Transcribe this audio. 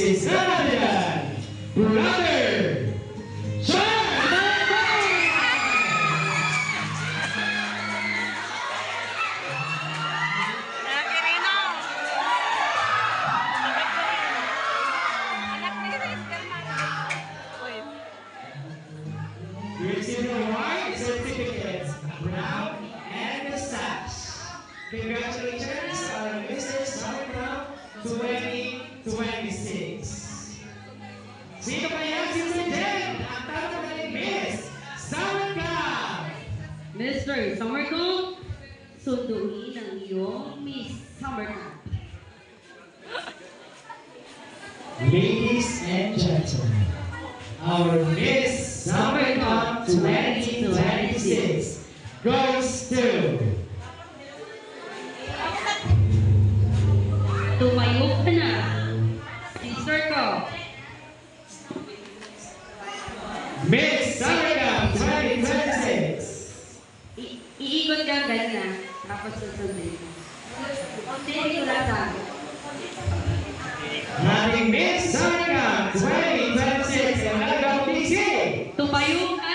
is none other than Brother We receive the award, certificates, a crown, and a sash. Congratulations on Mr. Summer Camp 2026. Sino kaya si Sir Jen? Ang tanong ni Miss Summer Camp. Mr. Summer Camp, sunduin ang iyong Miss Summer Camp. Ladies and gentlemen, our Miss Summer Camp 2026 goes to Tumayo ka na, sister ko. Miss Summer Camp 2026. Iikot ka ganyan, tapos susundin mo. Hindi ko lang sabi. Ating Miss Summer Camp 2026 ang nagawang PC. Tumayo ka